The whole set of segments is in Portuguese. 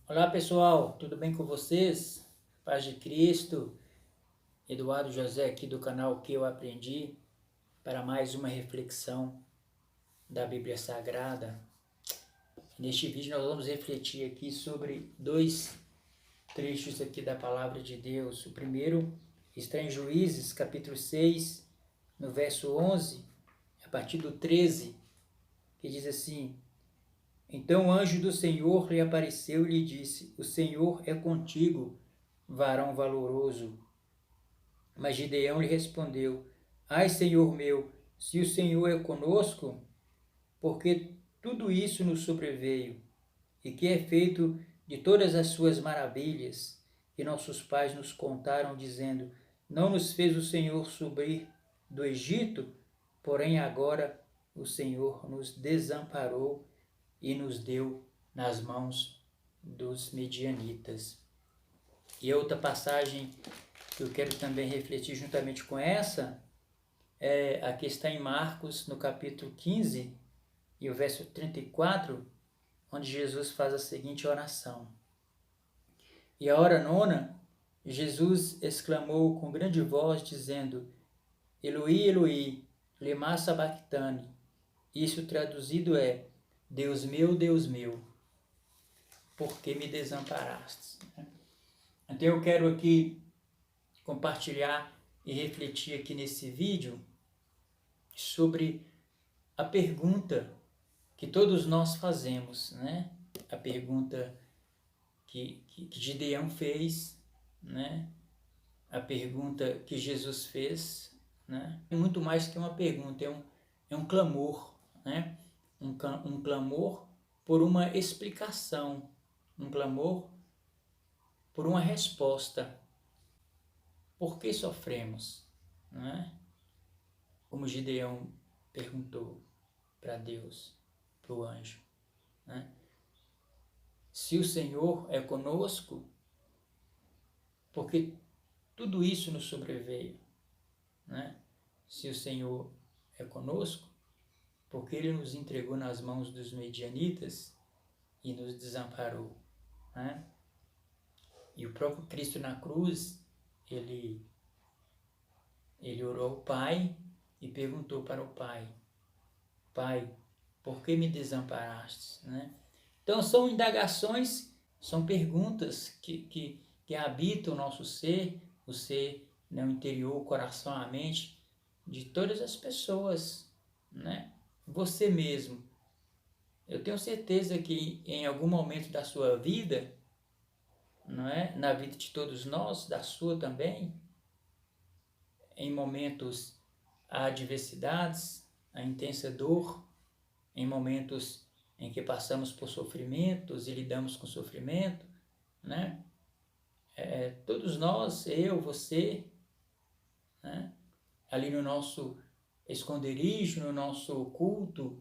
Olá pessoal, tudo bem com vocês? Paz de Cristo, Eduardo José aqui do canal Que Eu Aprendi para mais uma reflexão da Bíblia Sagrada. Neste vídeo nós vamos refletir aqui sobre dois trechos aqui da Palavra de Deus. O primeiro está em Juízes, capítulo 6, no verso 11, a partir do 13, que diz assim: Então o anjo do Senhor lhe apareceu e lhe disse: O Senhor é contigo, varão valoroso. Mas Gideão lhe respondeu: Ai, Senhor meu, se o Senhor é conosco, porque tudo isso nos sobreveio, e que é feito de todas as suas maravilhas, que nossos pais nos contaram, dizendo: Não nos fez o Senhor subir do Egito, porém agora o Senhor nos desamparou e nos deu nas mãos dos medianitas. E outra passagem que eu quero também refletir juntamente com essa, a que está em Marcos, no capítulo 15, e o verso 34, onde Jesus faz a seguinte oração. E a hora nona, Jesus exclamou com grande voz, dizendo: Eloi, Eloi, lema sabachthani. Isso traduzido é: Deus meu, por que me desamparaste? Então eu quero aqui compartilhar e refletir aqui nesse vídeo sobre a pergunta que todos nós fazemos, né? A pergunta que Gideão fez, né? A pergunta que Jesus fez, né? É muito mais que uma pergunta, é um clamor, né? Um clamor por uma explicação, um clamor por uma resposta. Por que sofremos? Não é? Como Gideão perguntou para Deus, para o anjo. Né? Se o Senhor é conosco, porque tudo isso nos sobreveio. Né? Se o Senhor é conosco, porque Ele nos entregou nas mãos dos medianitas e nos desamparou. Né? E o próprio Cristo na cruz, ele orou ao Pai e perguntou para o Pai: Pai, por que me desamparaste? Né? Então são indagações, são perguntas que habitam o nosso ser, o ser, né, o interior, o coração, a mente de todas as pessoas. Né? Você mesmo. Eu tenho certeza que em algum momento da sua vida, não é? Na vida de todos nós, da sua também, em momentos há adversidades, a intensa dor, em momentos em que passamos por sofrimentos e lidamos com sofrimento, né? Todos nós, eu, você, né? Ali no nosso esconderijo, no nosso culto,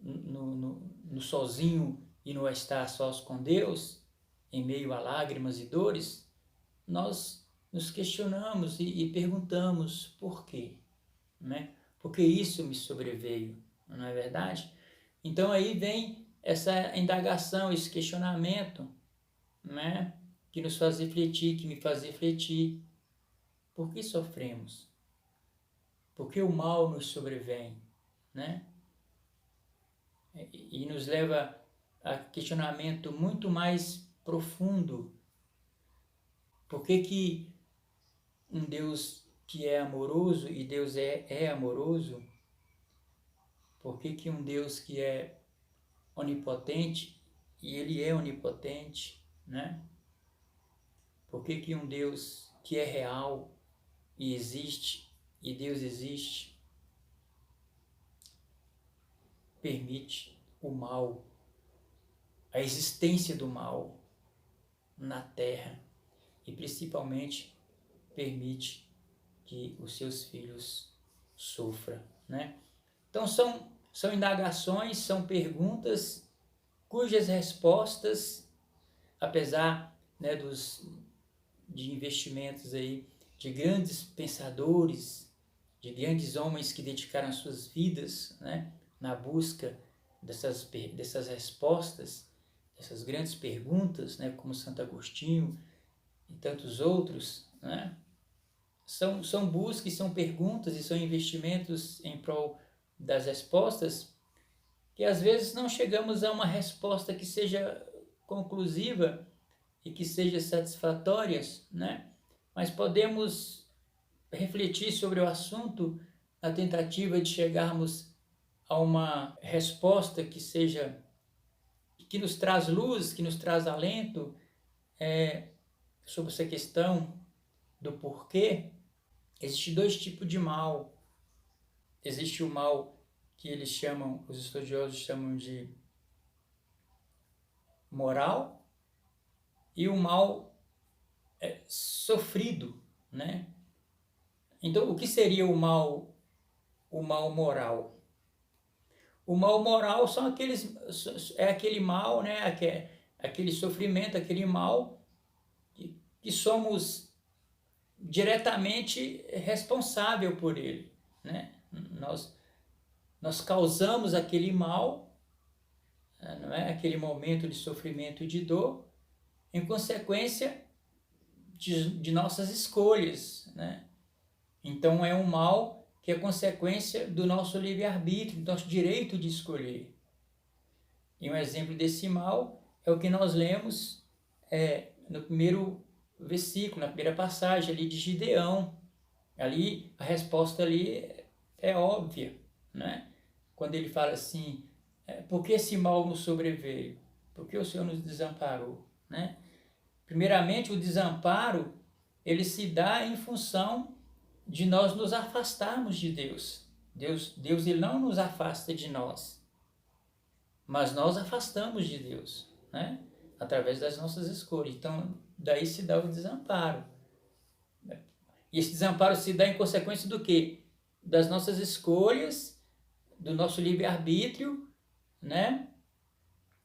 no sozinho e no estar sós com Deus, em meio a lágrimas e dores, nós nos questionamos e perguntamos por quê, né? Porque isso me sobreveio, não é verdade? Então aí vem essa indagação, esse questionamento, né? Que nos faz refletir, que me faz refletir. Por que sofremos? Por que o mal nos sobrevém, né? E nos leva a questionamento muito mais profundo. Por que um Deus que é amoroso, e Deus é amoroso, por que um Deus que é onipotente, e Ele é onipotente, né? Por que um Deus que é real e existe, e Deus existe, permite o mal, a existência do mal na Terra, e principalmente permite que os seus filhos sofram, né? Então são indagações, são perguntas cujas respostas, apesar, né, de investimentos aí de grandes pensadores, de grandes homens que dedicaram suas vidas, né, na busca dessas respostas, essas grandes perguntas, né, como Santo Agostinho e tantos outros, né, são buscas, são perguntas e são investimentos em prol das respostas que às vezes não chegamos a uma resposta que seja conclusiva e que seja satisfatória, né? Mas podemos refletir sobre o assunto na tentativa de chegarmos a uma resposta que seja, que nos traz luz, que nos traz alento, sobre essa questão do porquê. Existem dois tipos de mal. Existe o mal que eles chamam, os estudiosos chamam de moral, e o mal sofrido, né? Então, o que seria o mal moral? O mal moral é aquele mal, né? Aquele sofrimento, aquele mal que somos diretamente responsável por ele, né? Nós causamos aquele mal, não é? Aquele momento de sofrimento e de dor, em consequência de nossas escolhas, né? Então é um mal que é consequência do nosso livre-arbítrio, do nosso direito de escolher. E um exemplo desse mal é o que nós lemos no primeiro versículo, na primeira passagem ali de Gideão. Ali, a resposta ali é óbvia, né? Quando ele fala assim, por que esse mal nos sobreveio? Por que o Senhor nos desamparou, né? Primeiramente, o desamparo, ele se dá em função de nós nos afastarmos de Deus. Deus ele não nos afasta de nós, mas nós afastamos de Deus, né? Através das nossas escolhas. Então, daí se dá o desamparo. E esse desamparo se dá em consequência do quê? Das nossas escolhas, do nosso livre-arbítrio, né?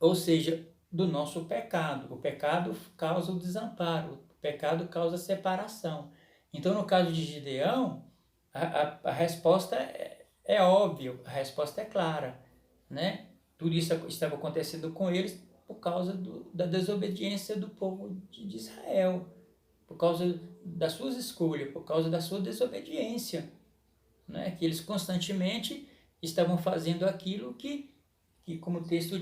Ou seja, do nosso pecado. O pecado causa o desamparo, o pecado causa a separação. Então, no caso de Gideão, a resposta é óbvia, a resposta é clara, né? Tudo isso estava acontecendo com eles por causa da desobediência do povo de Israel, por causa das suas escolhas, por causa da sua desobediência, né? Que eles constantemente estavam fazendo aquilo que como o texto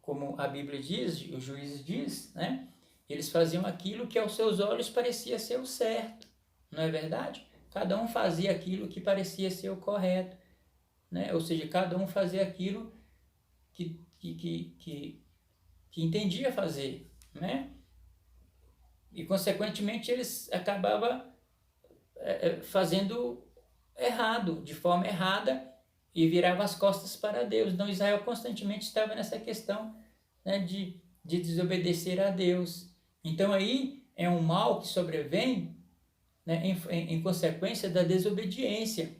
como a Bíblia diz, os Juízes diz, né? Eles faziam aquilo que aos seus olhos parecia ser o certo, não é verdade? Cada um fazia aquilo que parecia ser o correto, né? Ou seja, cada um fazia aquilo que entendia fazer, né? E, consequentemente, eles acabavam fazendo errado, de forma errada, e virava as costas para Deus. Então, Israel constantemente estava nessa questão, né, de desobedecer a Deus. Então, aí é um mal que sobrevém, né, em consequência da desobediência,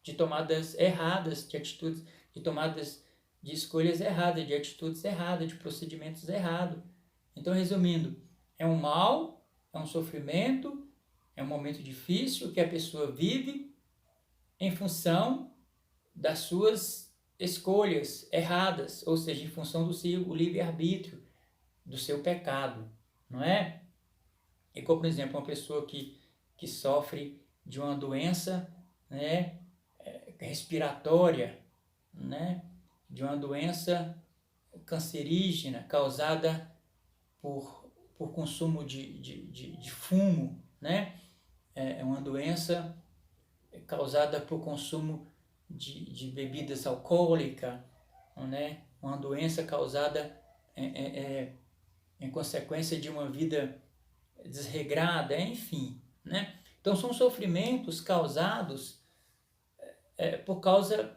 de tomadas erradas, de atitudes, de tomadas de escolhas erradas, de atitudes erradas, de procedimentos errados. Então, resumindo, é um mal, é um sofrimento, é um momento difícil que a pessoa vive em função das suas escolhas erradas, ou seja, em função do seu livre-arbítrio, do seu pecado, não é? E como, por exemplo, uma pessoa que sofre de uma doença, né, respiratória, né, de uma doença cancerígena causada por consumo de fumo, né? É uma doença causada por consumo de bebidas alcoólicas, né? Uma doença causada em consequência de uma vida desregrada, enfim, né? Então são sofrimentos causados por causa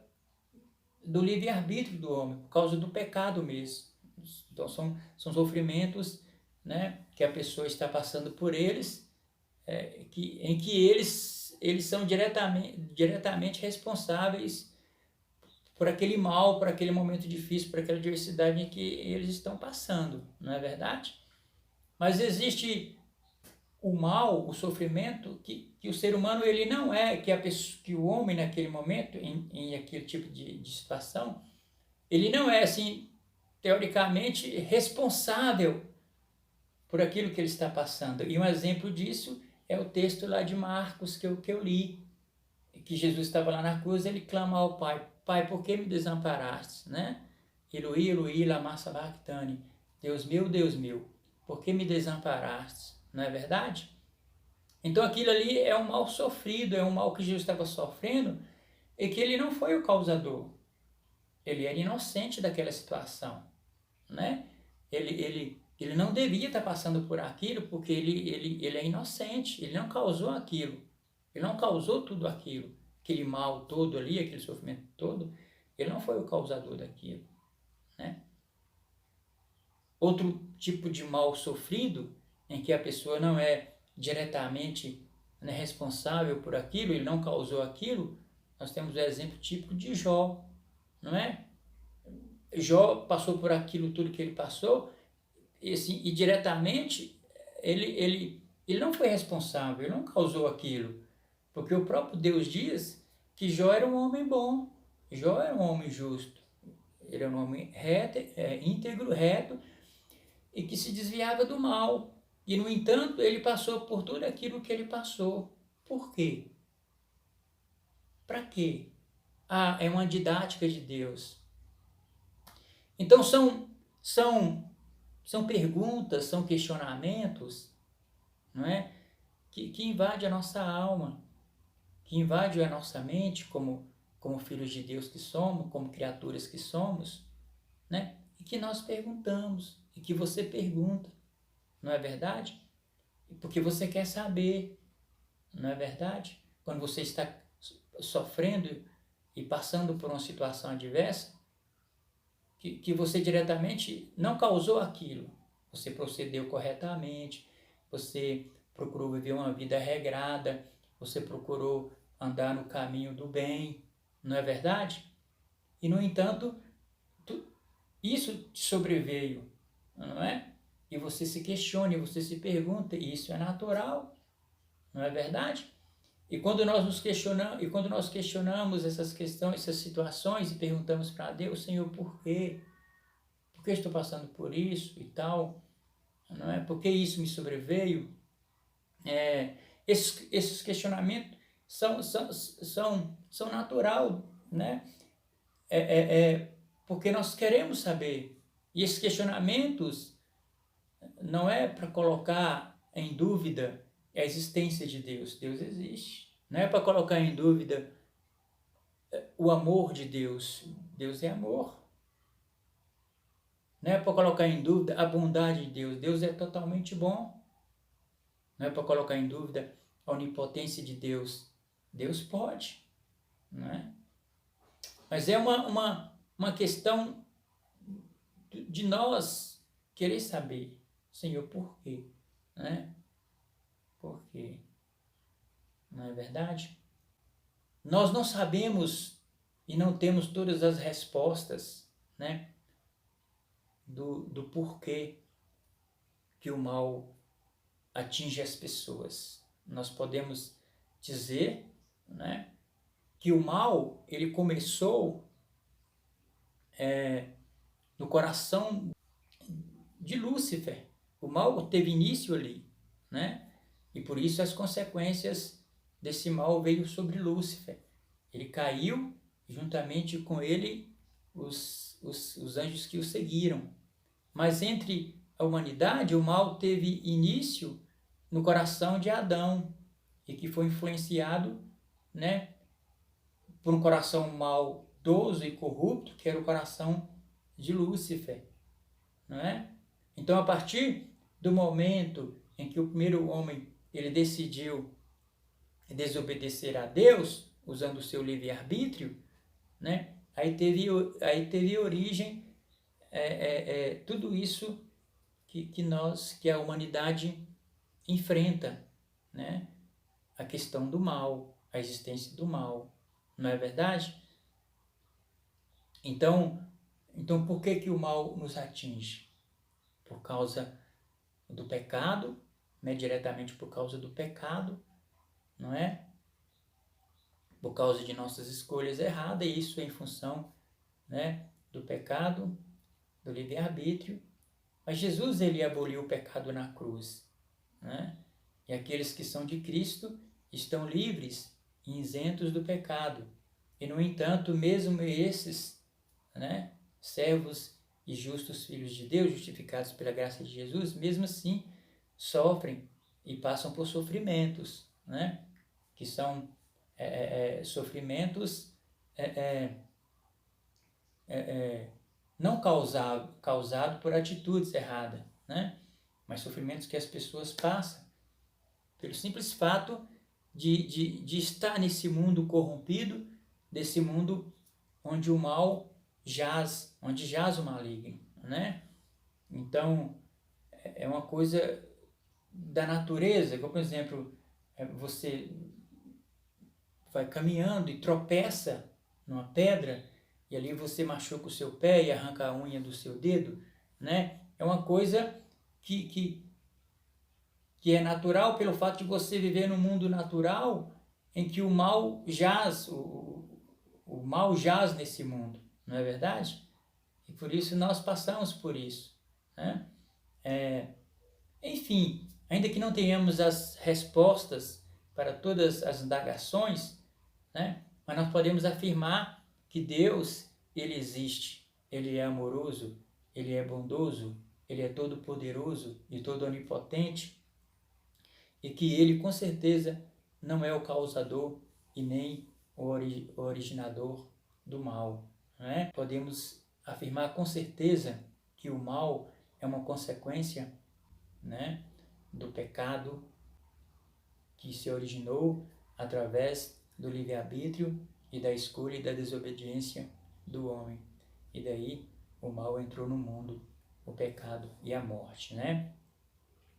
do livre-arbítrio do homem, por causa do pecado mesmo. Então são sofrimentos, né, que a pessoa está passando por eles, em que eles são diretamente responsáveis por aquele mal, por aquele momento difícil, por aquela adversidade em que eles estão passando, não é verdade? Mas existe o mal, o sofrimento, que o ser humano ele não é, que o homem naquele momento, em aquele tipo de situação, ele não é assim teoricamente, responsável por aquilo que ele está passando. E um exemplo disso é o texto lá de Marcos que eu li, que Jesus estava lá na cruz, ele clama ao Pai, Pai, por que me desamparaste? Né? Eloi, Eloi, lama sabachthani, Deus meu, por que me desamparaste? Não é verdade? Então aquilo ali é um mal sofrido, é um mal que Jesus estava sofrendo e que ele não foi o causador. Ele era inocente daquela situação, né? Ele não devia estar passando por aquilo porque ele é inocente, ele não causou aquilo, ele não causou tudo aquilo, aquele mal todo ali, aquele sofrimento todo, ele não foi o causador daquilo, né? Outro tipo de mal sofrido, em que a pessoa não é diretamente, né, responsável por aquilo, ele não causou aquilo, nós temos o exemplo típico de Jó, não é? Jó passou por aquilo tudo que ele passou, e, assim, e diretamente ele não foi responsável, ele não causou aquilo, porque o próprio Deus diz que Jó era um homem bom, Jó era um homem justo, ele era um homem reto, íntegro, reto, e que se desviava do mal. E, no entanto, ele passou por tudo aquilo que ele passou. Por quê? Para quê? Ah, é uma didática de Deus. Então, são perguntas, são questionamentos, não é? Que invadem a nossa alma, que invadem a nossa mente como filhos de Deus que somos, como criaturas que somos, né? E que nós perguntamos, e que você pergunta, não é verdade? Porque você quer saber, não é verdade? Quando você está sofrendo e passando por uma situação adversa, que você diretamente não causou aquilo, você procedeu corretamente, você procurou viver uma vida regrada, você procurou andar no caminho do bem, não é verdade? E, no entanto, isso te sobreveio, não é? E você se questiona, e você se pergunta, e isso é natural, não é verdade? E quando nós questionamos essas questões, essas situações, e perguntamos para Deus, Senhor, por quê? Por que estou passando por isso e tal? Não é? Por que isso me sobreveio? Esses questionamentos são natural, né? Porque nós queremos saber. E esses questionamentos não é para colocar em dúvida a existência de Deus. Deus existe. Não é para colocar em dúvida o amor de Deus. Deus é amor. Não é para colocar em dúvida a bondade de Deus. Deus é totalmente bom. Não é para colocar em dúvida a onipotência de Deus. Deus pode. Não é? Mas é uma questão de nós querer saber, Senhor, por quê? Né? Por quê? Não é verdade? Nós não sabemos e não temos todas as respostas, né, do porquê que o mal atinge as pessoas. Nós podemos dizer, né, que o mal ele começou no coração de Lúcifer. O mal teve início ali, né? E por isso as consequências desse mal veio sobre Lúcifer. Ele caiu, juntamente com ele os anjos que o seguiram. Mas entre a humanidade, o mal teve início no coração de Adão, e que foi influenciado, né, por um coração maldoso e corrupto, que era o coração de Lúcifer, não é? Então, a partir do momento em que o primeiro homem ele decidiu desobedecer a Deus, usando o seu livre-arbítrio, né? Aí teve origem tudo isso que a humanidade enfrenta, né? A questão do mal, a existência do mal, não é verdade? Então por que o mal nos atinge? Por causa do pecado, né? Diretamente por causa do pecado, não é? Por causa de nossas escolhas erradas, e isso é em função, né, do pecado, do livre-arbítrio, mas Jesus ele aboliu o pecado na cruz, né? E aqueles que são de Cristo estão livres e isentos do pecado. E, no entanto, mesmo esses, né, servos e justos filhos de Deus, justificados pela graça de Jesus, mesmo assim sofrem e passam por sofrimentos, né, que são sofrimentos não causado por atitudes erradas, né, mas sofrimentos que as pessoas passam pelo simples fato de estar nesse mundo corrompido, desse mundo onde o mal jaz, onde jaz o maligno, né? Então, é uma coisa da natureza, como por exemplo, você vai caminhando e tropeça numa pedra, e ali você machuca o seu pé e arranca a unha do seu dedo, né? É uma coisa que é natural pelo fato de você viver num mundo natural em que o mal jaz, o mal jaz nesse mundo, não é verdade? E por isso nós passamos por isso, né? Enfim, ainda que não tenhamos as respostas para todas as indagações, né? Mas nós podemos afirmar que Deus, ele existe, ele é amoroso, ele é bondoso, ele é todo-poderoso e todo-onipotente, e que ele com certeza não é o causador e nem o originador do mal, né? Podemos afirmar com certeza que o mal é uma consequência, né, do pecado que se originou através do livre-arbítrio e da escolha e da desobediência do homem. E daí o mal entrou no mundo, o pecado e a morte, né?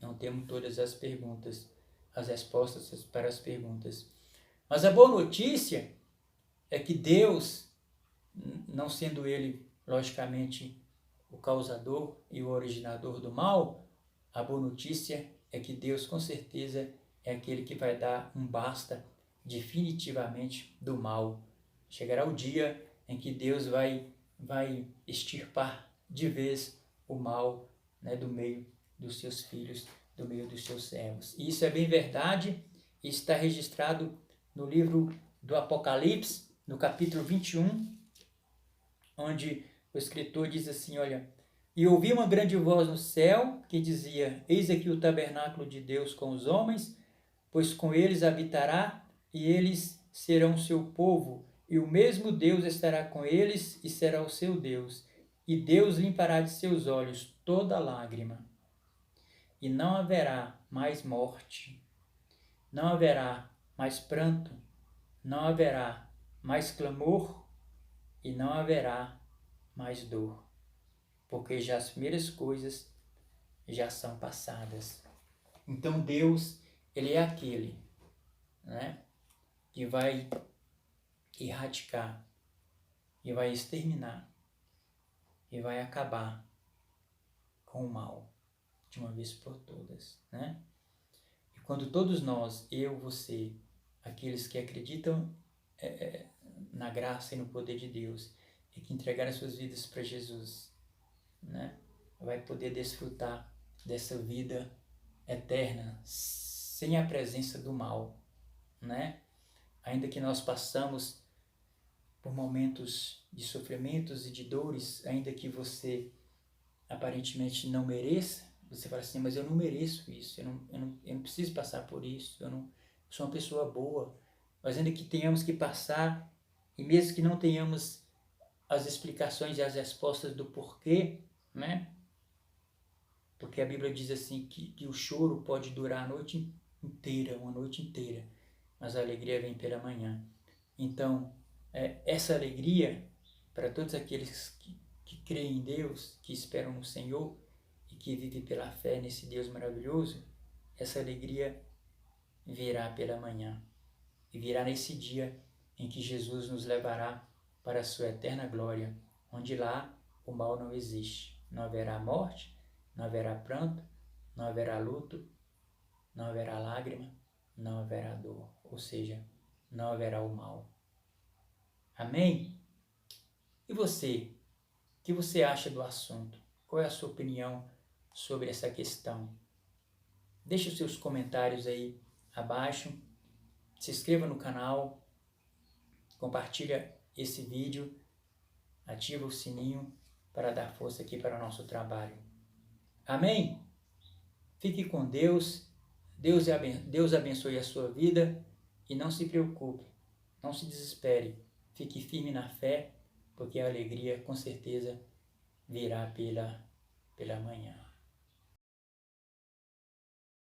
Não temos todas as perguntas, as respostas para as perguntas. Mas a boa notícia é que Deus, não sendo ele, logicamente, o causador e o originador do mal, a boa notícia é que Deus, com certeza, é aquele que vai dar um basta definitivamente do mal. Chegará o dia em que Deus vai extirpar de vez o mal, né, do meio dos seus filhos, do meio dos seus servos. E isso é bem verdade e está registrado no livro do Apocalipse, no capítulo 21, onde o escritor diz assim, olha, e ouvi uma grande voz no céu que dizia, eis aqui o tabernáculo de Deus com os homens, pois com eles habitará e eles serão seu povo, e o mesmo Deus estará com eles e será o seu Deus, e Deus limpará de seus olhos toda lágrima. E não haverá mais morte, não haverá mais pranto, não haverá mais clamor e não haverá mais dor, porque já as primeiras coisas já são passadas. Então Deus, ele é aquele, né, que vai erradicar, e vai exterminar, e vai acabar com o mal de uma vez por todas, né? E quando todos nós, eu, você, aqueles que acreditam na graça e no poder de Deus e que entregaram as suas vidas para Jesus, né, vai poder desfrutar dessa vida eterna sem a presença do mal, né? Ainda que nós passamos por momentos de sofrimentos e de dores, ainda que você aparentemente não mereça, você fala assim, mas eu não mereço isso, eu não preciso passar por isso, eu sou uma pessoa boa. Mas ainda que tenhamos que passar, e mesmo que não tenhamos as explicações e as respostas do porquê, né? Porque a Bíblia diz assim que o choro pode durar a noite inteira, uma noite inteira, mas a alegria vem pela manhã. Então, essa alegria, para todos aqueles que creem em Deus, que esperam no Senhor e que vivem pela fé nesse Deus maravilhoso, essa alegria virá pela manhã e virá nesse dia em que Jesus nos levará para a sua eterna glória, onde lá o mal não existe. Não haverá morte, não haverá pranto, não haverá luto, não haverá lágrima, não haverá dor, ou seja, não haverá o mal. Amém? E você? O que você acha do assunto? Qual é a sua opinião sobre essa questão? Deixe os seus comentários aí abaixo. Se inscreva no canal. Compartilha esse vídeo. Ativa o sininho para dar força aqui para o nosso trabalho. Amém? Fique com Deus. Deus abençoe a sua vida e não se preocupe, não se desespere. Fique firme na fé, porque a alegria com certeza virá pela manhã.